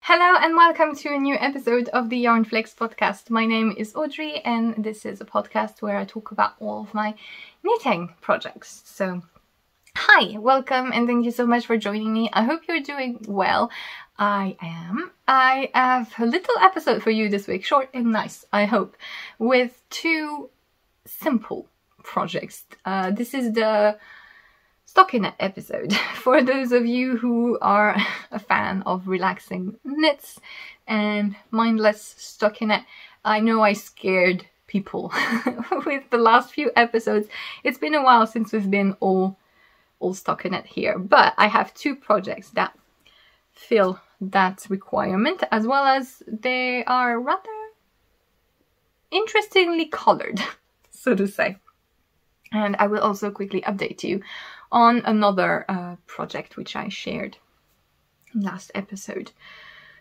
Hello and welcome to a new episode of the Yarnflakes podcast. My name is Audrey and this is a podcast where I talk about all of my knitting projects. So, hi, welcome and thank you so much for joining me. I hope you're doing well. I am. I have a little episode for you this week, short and nice, I hope, with two simple projects. This is the stockinette episode for those of you who are a fan of relaxing knits and mindless stockinette. I know I scared people with the last few episodes. It's been a while since we've been all stockinette here, but I have two projects that fill that requirement, as well as they are rather interestingly colored, so to say. And I will also quickly update you on another project which I shared last episode.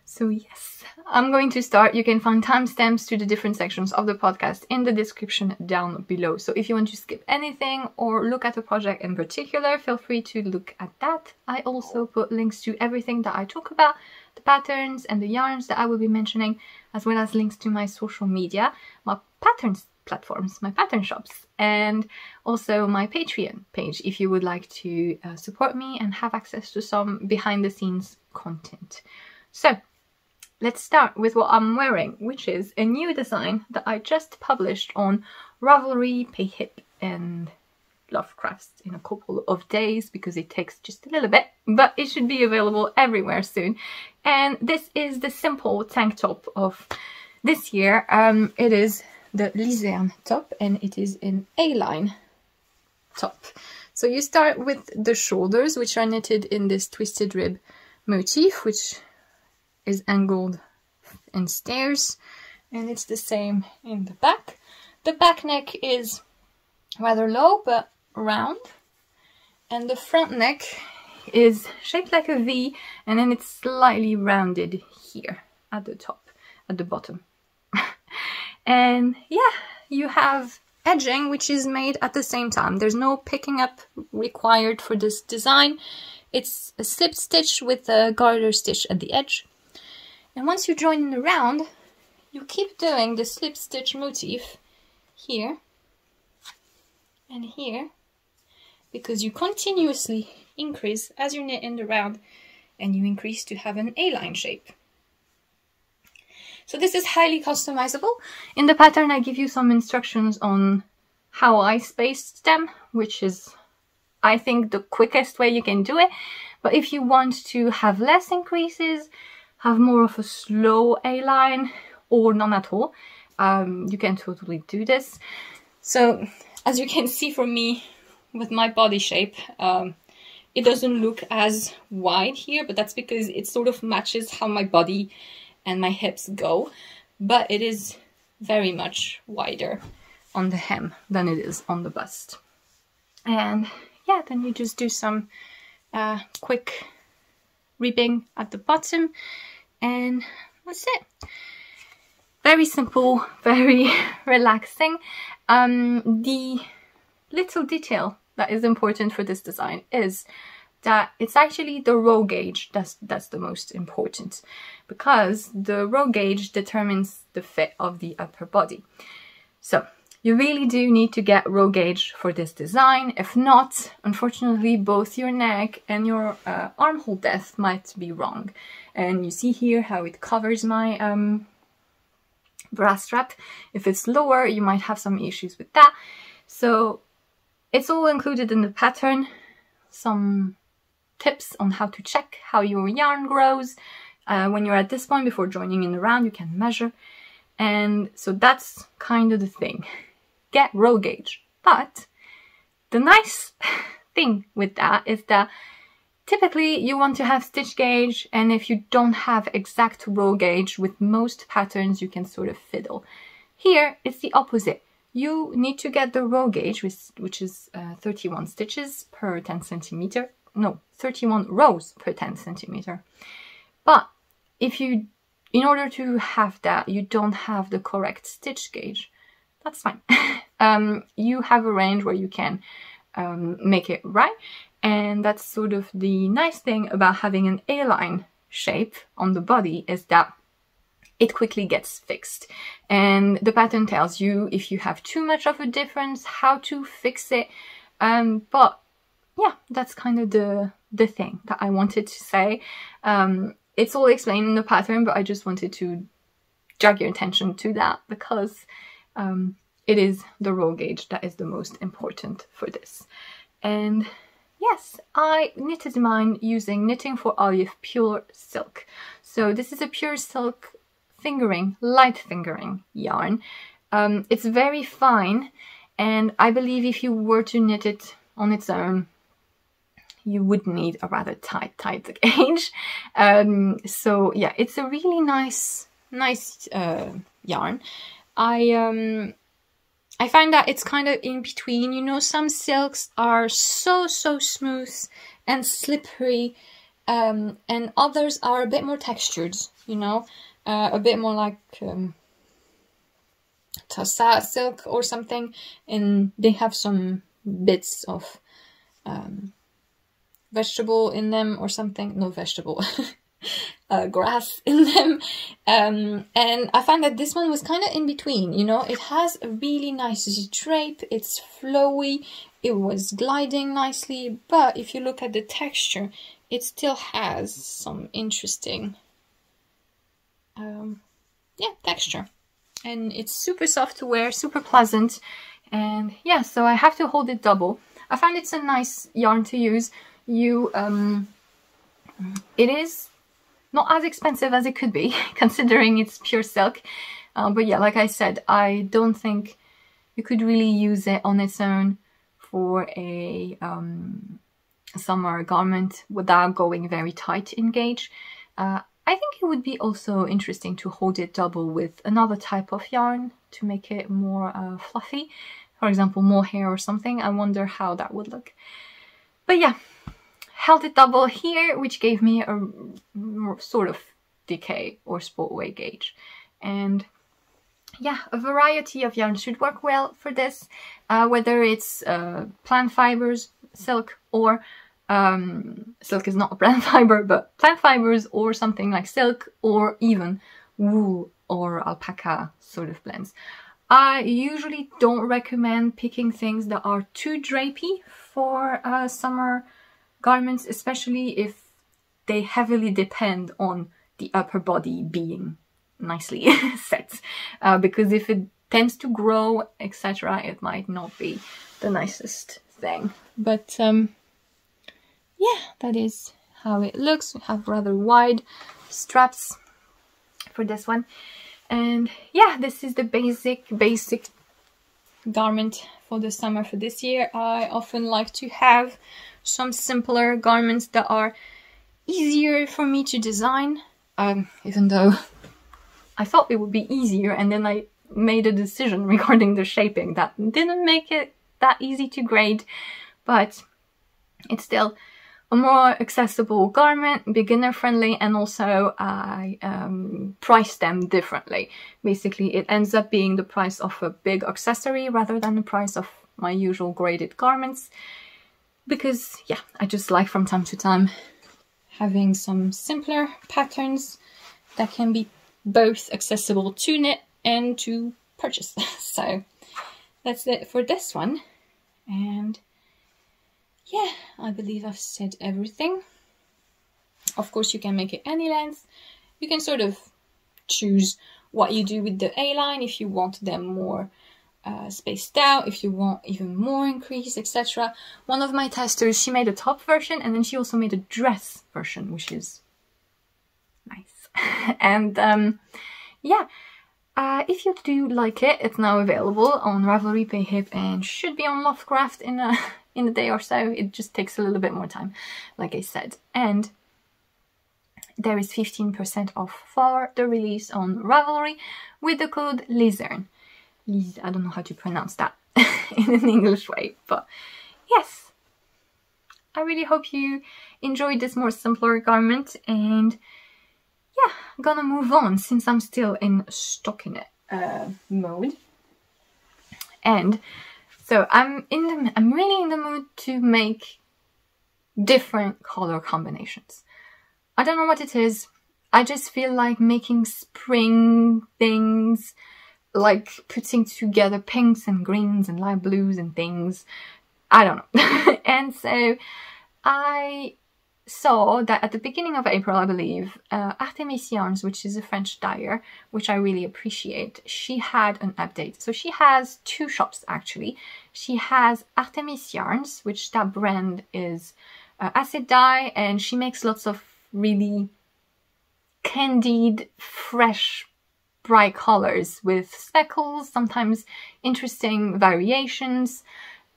So yes, I'm going to start. You can find timestamps to the different sections of the podcast in the description down below. So if you want to skip anything or look at a project in particular, feel free to look at that. I also put links to everything that I talk about, the patterns and the yarns that I will be mentioning, as well as links to my social media, my patterns platforms, my pattern shops, and also my Patreon page if you would like to support me and have access to some behind the scenes content. So let's start with what I'm wearing, which is a new design that I just published on Ravelry, Payhip and Lovecrafts in a couple of days because it takes just a little bit, but it should be available everywhere soon. And this is the simple tank top of this year. It is the Liserne top and it is an A-line top. So you start with the shoulders, which are knitted in this twisted rib motif, which is angled in stairs, and it's the same in the back. The back neck is rather low but round, and the front neck is shaped like a V, and then it's slightly rounded here at the top, at the bottom. And yeah, you have edging, which is made at the same time. There's no picking up required for this design. It's a slip stitch with a garter stitch at the edge. And once you join in around, you keep doing the slip stitch motif here and here, because you continuously increase as you knit in the round and you increase to have an A-line shape. So this is highly customizable. In the pattern I give you some instructions on how I spaced them, which is, I think, the quickest way you can do it. But if you want to have less increases, have more of a slow A-line or none at all, you can totally do this. So as you can see from me with my body shape, it doesn't look as wide here, but that's because it sort of matches how my body and my hips go, but it is very much wider on the hem than it is on the bust. And yeah, then you just do some quick ribbing at the bottom, and that's it. Very simple, very relaxing. The little detail that is important for this design is that it's actually the row gauge that's the most important, because the row gauge determines the fit of the upper body. So you really do need to get row gauge for this design. If not, unfortunately, both your neck and your armhole depth might be wrong. And you see here how it covers my bra strap. If it's lower, you might have some issues with that. So it's all included in the pattern. Some tips on how to check how your yarn grows. When you're at this point before joining in the round, you can measure. And so that's kind of the thing. Get row gauge. But the nice thing with that is that typically you want to have stitch gauge, and if you don't have exact row gauge with most patterns, you can sort of fiddle. Here it's the opposite. You need to get the row gauge, which is 31 stitches per 10 centimeter. No, 31 rows per 10 centimeter. But if you, in order to have that, you don't have the correct stitch gauge, that's fine. You have a range where you can make it right. And that's sort of the nice thing about having an A-line shape on the body is that it quickly gets fixed. And the pattern tells you if you have too much of a difference, how to fix it. But yeah, that's kind of the thing that I wanted to say. It's all explained in the pattern, but I just wanted to drag your attention to that because it is the roll gauge that is the most important for this. And yes, I knitted mine using Knitting for Olive Pure Silk. So this is a pure silk fingering, light fingering yarn. It's very fine, and I believe if you were to knit it on its own, you would need a rather tight gauge. So yeah, it's a really nice yarn. I find that it's kind of in between. You know, some silks are so smooth and slippery, and others are a bit more textured, you know, a bit more like Tassa silk or something, and they have some bits of vegetable in them or something. No, vegetable. Grass in them, and I find that this one was kind of in between. You know, it has a really nice drape, it's flowy, it was gliding nicely, but if you look at the texture, it still has some interesting texture, and it's super soft to wear, super pleasant. And yeah, so I have to hold it double. I find it's a nice yarn to use. It is not as expensive as it could be, considering it's pure silk. But yeah, like I said, I don't think you could really use it on its own for a summer garment without going very tight in gauge. I think it would be also interesting to hold it double with another type of yarn to make it more fluffy. For example, mohair or something. I wonder how that would look. But yeah, held it double here, which gave me a sort of decay or sport weight gauge. And yeah, a variety of yarn should work well for this, whether it's plant fibers, silk, or silk is not a plant fiber, but plant fibers or something like silk, or even wool or alpaca sort of blends. I usually don't recommend picking things that are too drapey for summer garments, especially if they heavily depend on the upper body being nicely set, because if it tends to grow, etc., it might not be the nicest thing. But yeah, that is how it looks. We have rather wide straps for this one, and yeah, this is the basic garment for the summer for this year. I often like to have some simpler garments that are easier for me to design, even though I thought it would be easier, and then I made a decision regarding the shaping that didn't make it that easy to grade, but it's still a more accessible garment, beginner friendly, and also I price them differently. Basically, it ends up being the price of a big accessory rather than the price of my usual graded garments. Because yeah, I just like from time to time having some simpler patterns that can be both accessible to knit and to purchase. So that's it for this one. And yeah, I believe I've said everything. Of course, you can make it any length. You can sort of choose what you do with the A-line, if you want them more spaced out, if you want even more increase, etc. One of my testers, she made a top version, and then she also made a dress version, which is nice. And yeah, if you do like it, it's now available on Ravelry, Payhip, and should be on Lovecraft in a day or so. It just takes a little bit more time, like I said. And there is 15% off for the release on Ravelry with the code Liserne. I don't know how to pronounce that in an English way, but yes. I really hope you enjoyed this more simpler garment, and yeah, I'm gonna move on since I'm still in stockinette mode. And so I'm really in the mood to make different color combinations. I don't know what it is. I just feel like making spring things, like putting together pinks and greens and light blues and things. I don't know. And so I saw that at the beginning of April, I believe, Artemis Yarns, which is a French dyer, which I really appreciate, she had an update. So she has two shops actually. She has Artemis Yarns, which that brand is acid dye, and she makes lots of really candied, fresh, bright colors with speckles, sometimes interesting variations.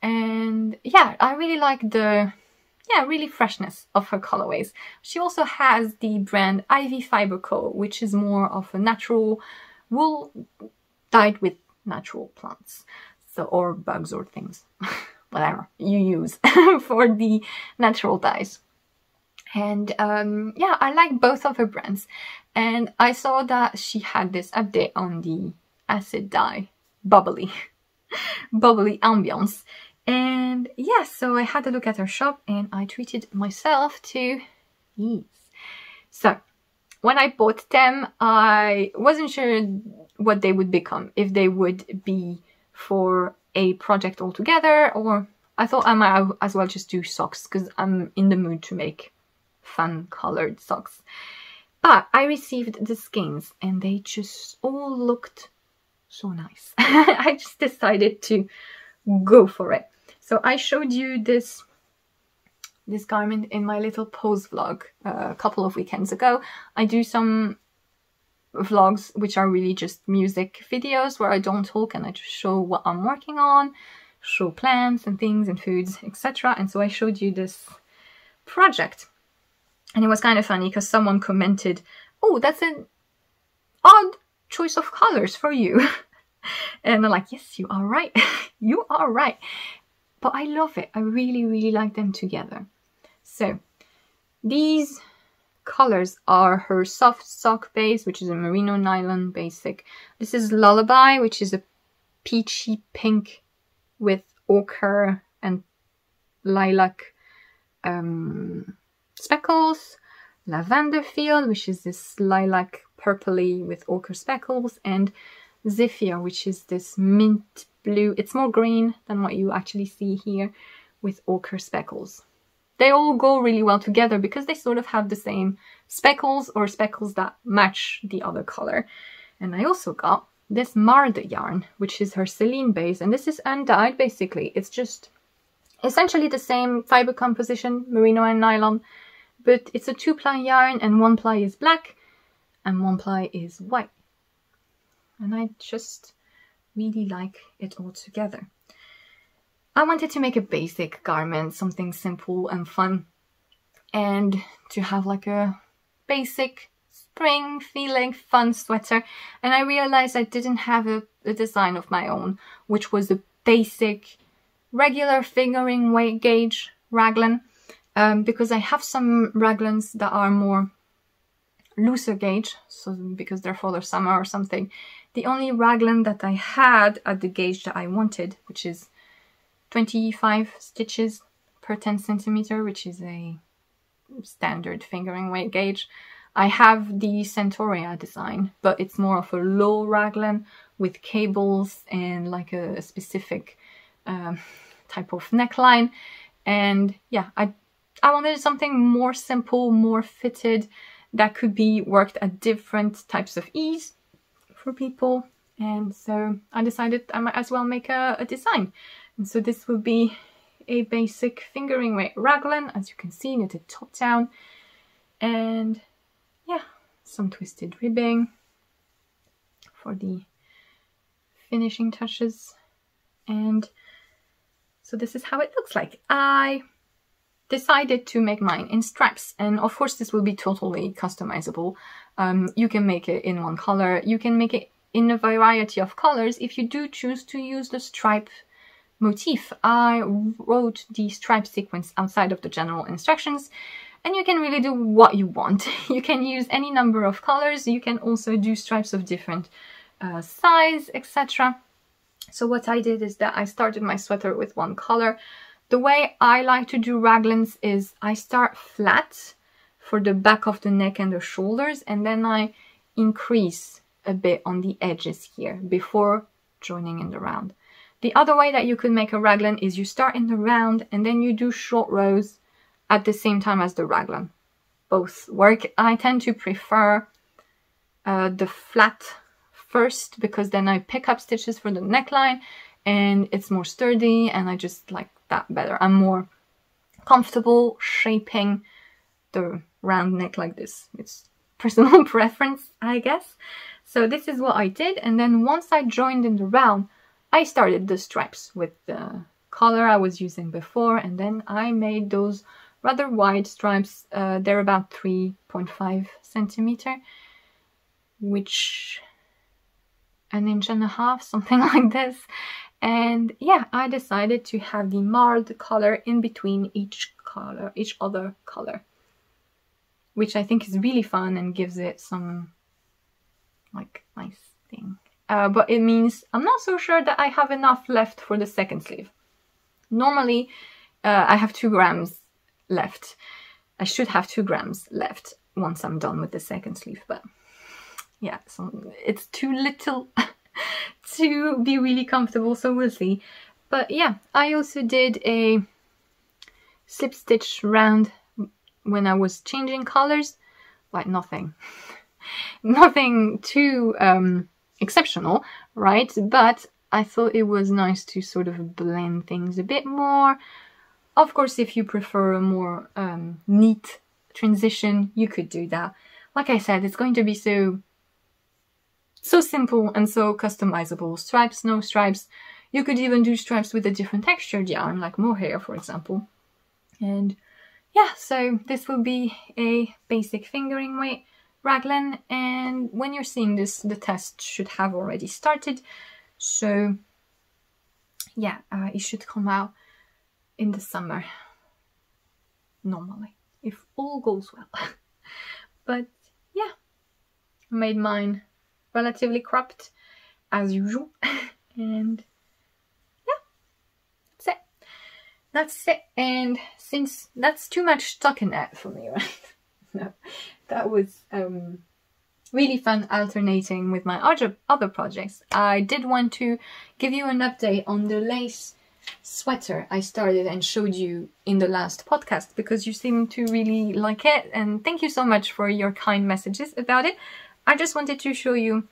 And yeah, I really like the really freshness of her colorways. She also has the brand Ivy Fiber Co, which is more of a natural wool dyed with natural plants, so, or bugs or things, whatever you use for the natural dyes. And yeah, I like both of her brands. And I saw that she had this update on the acid dye bubbly ambience. And yeah, so I had a look at her shop and I treated myself to these. So when I bought them, I wasn't sure what they would become, if they would be for a project altogether, or I thought I might as well just do socks because I'm in the mood to make fun colored socks. But I received the skeins and they just all looked so nice. I just decided to go for it. So I showed you this garment in my little pose vlog a couple of weekends ago. I do some vlogs which are really just music videos where I don't talk and I just show what I'm working on, show plants and things and foods, etc. And so I showed you this project. And it was kind of funny because someone commented, "Oh, that's an odd choice of colors for you." And I'm like, yes, you are right. You are right. But I love it. I really, really like them together. So these colors are her soft sock base, which is a merino nylon basic. This is Lullaby, which is a peachy pink with ochre and lilac speckles. Lavender Field, which is this lilac purpley with ochre speckles, and Zephyr, which is this mint blue. It's more green than what you actually see here, with ochre speckles. They all go really well together because they sort of have the same speckles, or speckles that match the other color. And I also got this Marde yarn, which is her Celine base, and this is undyed basically. It's just essentially the same fiber composition, merino and nylon, but it's a 2-ply yarn and 1 ply is black and 1 ply is white. And I just really like it all together. I wanted to make a basic garment, something simple and fun, and to have like a basic spring feeling fun sweater. And I realized I didn't have a design of my own, which was a basic regular fingering weight gauge raglan, because I have some raglans that are more looser gauge, so because they're for the summer or something. The only raglan that I had at the gauge that I wanted, which is 25 stitches per 10 centimeter, which is a standard fingering weight gauge. I have the Centaurea design, but it's more of a low raglan with cables and like a specific type of neckline. And yeah, I wanted something more simple, more fitted, that could be worked at different types of ease for people. And so I decided I might as well make a design. And so this will be a basic fingering weight raglan, as you can see, knitted top down. And yeah, some twisted ribbing for the finishing touches. And so this is how it looks like. I decided to make mine in stripes, and of course this will be totally customizable. You can make it in one color, you can make it in a variety of colors if you do choose to use the stripe motif. I wrote the stripe sequence outside of the general instructions, and you can really do what you want. You can use any number of colors, you can also do stripes of different size, etc. So what I did is that I started my sweater with one color. The way I like to do raglans is I start flat for the back of the neck and the shoulders, and then I increase a bit on the edges here before joining in the round. The other way that you could make a raglan is you start in the round and then you do short rows at the same time as the raglan. Both work. I tend to prefer the flat first, because then I pick up stitches for the neckline and it's more sturdy, and I just like that better. I'm more comfortable shaping the round neck like this. It's personal preference, I guess. So this is what I did, and then once I joined in the round, I started the stripes with the color I was using before, and then I made those rather wide stripes. They're about 3.5 centimeter, which 1.5 inches, something like this. And yeah, I decided to have the marred color in between each other color, which I think is really fun and gives it some like nice thing. But it means I'm not so sure that I have enough left for the second sleeve. Normally, I have 2 grams left. I should have 2 grams left once I'm done with the second sleeve, but yeah, so it's too little to be really comfortable, so we'll see. But yeah, I also did a slip stitch round when I was changing colors, like nothing too exceptional, right? But I thought it was nice to sort of blend things a bit more. Of course, if you prefer a more neat transition, you could do that. Like I said, it's going to be so simple and so customizable. Stripes, no stripes. You could even do stripes with a different textured yarn, like mohair, for example. And yeah, so this will be a basic fingering weight raglan, and when you're seeing this, the test should have already started. So yeah, it should come out in the summer, normally, if all goes well. But yeah, I made mine relatively cropped as usual. And yeah, that's it. And since that's too much stockinette for me, right? No, that was really fun alternating with my other projects. I did want to give you an update on the lace sweater I started and showed you in the last podcast, because you seem to really like it, and thank you so much for your kind messages about it. I just wanted to show you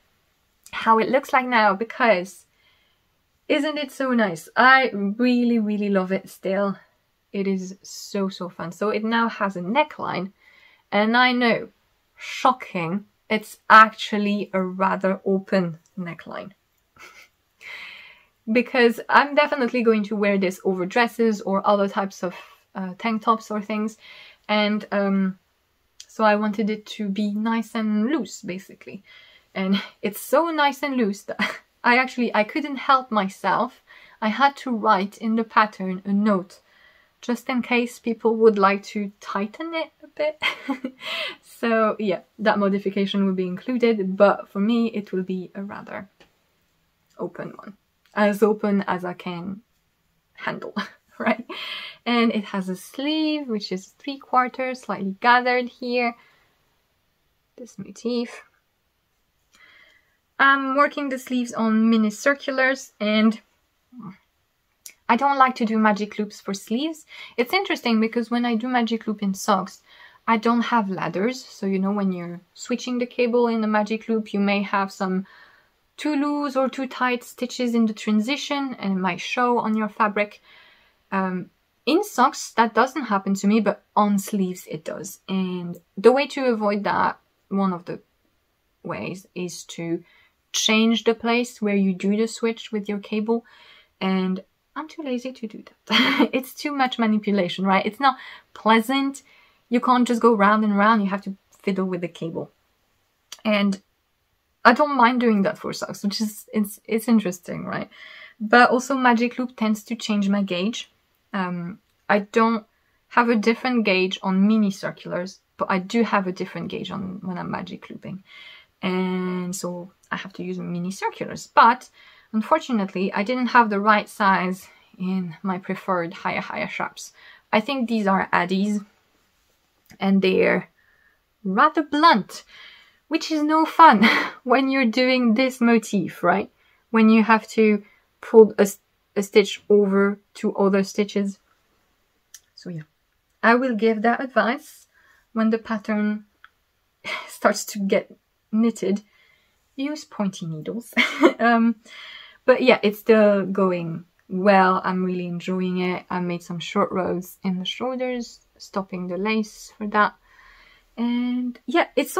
how it looks like now, because isn't it so nice? I really, really love it still. It is so fun. So it now has a neckline, and I know, shocking, it's actually a rather open neckline. Because I'm definitely going to wear this over dresses or other types of tank tops or things, and so I wanted it to be nice and loose, basically. And it's so nice and loose that I couldn't help myself. I had to write in the pattern a note, just in case people would like to tighten it a bit. So yeah, that modification will be included, but for me it will be a rather open one. As open as I can handle, right? And it has a sleeve, which is 3/4, slightly gathered here. This motif. I'm working the sleeves on mini circulars, and I don't like to do magic loops for sleeves. It's interesting because when I do magic loop in socks, I don't have ladders. So you know, when you're switching the cable in the magic loop, you may have some too loose or too tight stitches in the transition, and it might show on your fabric. In socks that doesn't happen to me, but on sleeves it does. And the way to avoid that, one of the ways, is to change the place where you do the switch with your cable, and I'm too lazy to do that. It's too much manipulation, right? It's not pleasant. You can't just go round and round, you have to fiddle with the cable. And I don't mind doing that for socks, which is, it's interesting, right? But also magic loop tends to change my gauge. I don't have a different gauge on mini circulars, but I do have a different gauge on when I'm magic looping. And so I have to use mini circulars. But unfortunately, I didn't have the right size in my preferred higher sharps. I think these are Addies, and they're rather blunt, which is no fun when you're doing this motif, right? When you have to pull a stitch over 2 other stitches. So yeah, I will give that advice when the pattern starts to get knitted. Use pointy needles. But yeah, it's still going well. I'm really enjoying it. I made some short rows in the shoulders, stopping the lace for that. And yeah, it's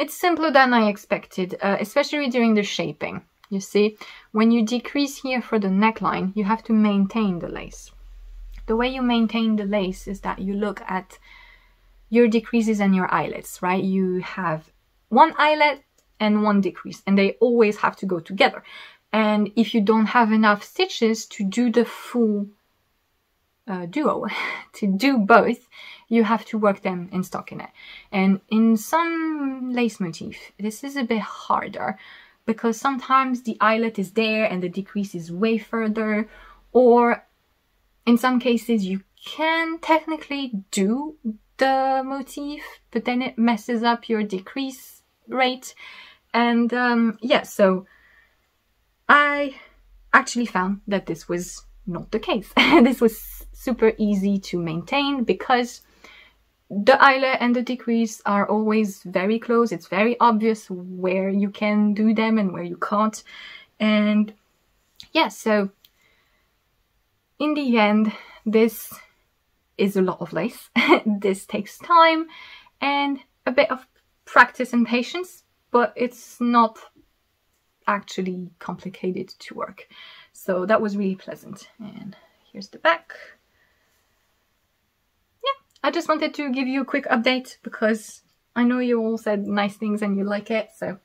simpler than I expected, especially during the shaping. You see, when you decrease here for the neckline, you have to maintain the lace. The way you maintain the lace is that you look at your decreases and your eyelets, right? You have one eyelet and one decrease, and they always have to go together. And if you don't have enough stitches to do the full duo, to do both, you have to work them in stockinette. And in some lace motif, this is a bit harder because sometimes the eyelet is there and the decrease is way further, or in some cases you can technically do the motif, but then it messes up your decrease rate. And yeah, so I actually found that this was not the case. This was super easy to maintain because the eyelet and the decrease are always very close. It's very obvious where you can do them and where you can't. And yeah, so in the end, this is a lot of lace. This takes time and a bit of practice and patience, but it's not actually complicated to work. So that was really pleasant. And here's the back. Yeah, I just wanted to give you a quick update because I know you all said nice things and you like it. So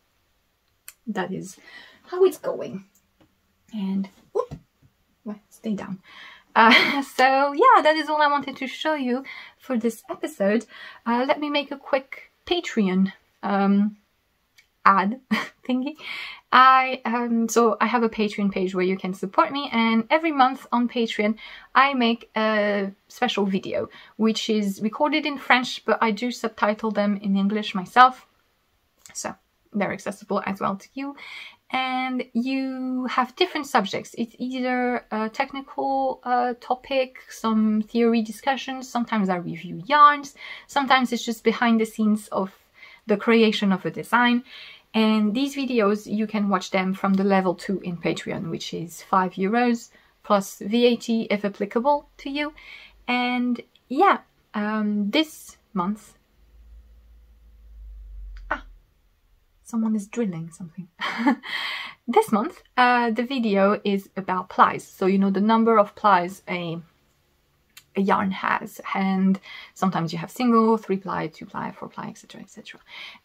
that is how it's going. And whoop, well, stay down. So yeah, that is all I wanted to show you for this episode. Let me make a quick Patreon ad thingy. So I have a Patreon page where you can support me, and every month on Patreon I make a special video which is recorded in French, but I do subtitle them in English myself, so they're accessible as well to you. And you have different subjects. It's either a technical topic, some theory discussions, sometimes I review yarns, sometimes it's just behind the scenes of the creation of a design. And these videos, you can watch them from the level 2 in Patreon, which is €5 plus VAT if applicable to you. And yeah, this month, someone is drilling something. This month, the video is about plies. So, you know, the number of plies a yarn has, and sometimes you have single, 3-ply, 2-ply, 4-ply, etc, etc.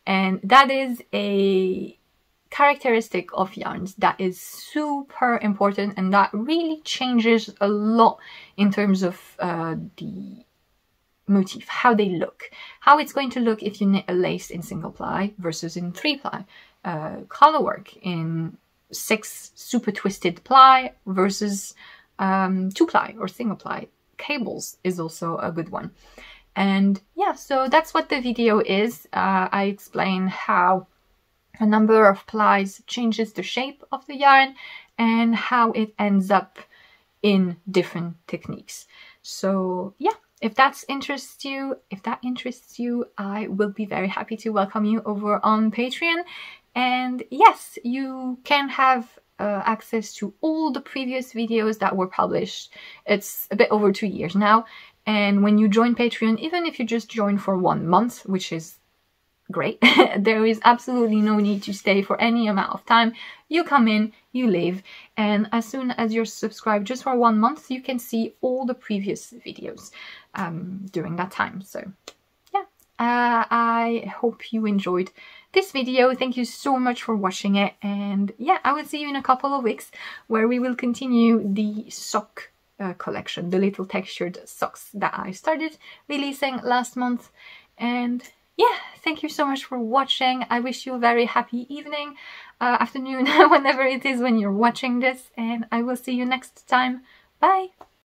And that is a characteristic of yarns that is super important, and that really changes a lot in terms of the motif, how they look, how it's going to look if you knit a lace in single ply versus in 3-ply, color work in 6 super twisted ply versus 2-ply or single ply. Cables is also a good one. And yeah, so that's what the video is. I explain how a number of plies changes the shape of the yarn and how it ends up in different techniques. So yeah, if that interests you, I will be very happy to welcome you over on Patreon. And yes, you can have access to all the previous videos that were published. It's a bit over 2 years now. And when you join Patreon, even if you just join for 1 month, which is great, there is absolutely no need to stay for any amount of time. You come in, you leave, and as soon as you're subscribed just for 1 month, you can see all the previous videos during that time. So yeah, I hope you enjoyed this video. Thank you so much for watching it, and yeah, I will see you in a couple of weeks where we will continue the sock collection, the little textured socks that I started releasing last month. And yeah, thank you so much for watching. I wish you a very happy evening, afternoon, whenever it is when you're watching this, and I will see you next time. Bye!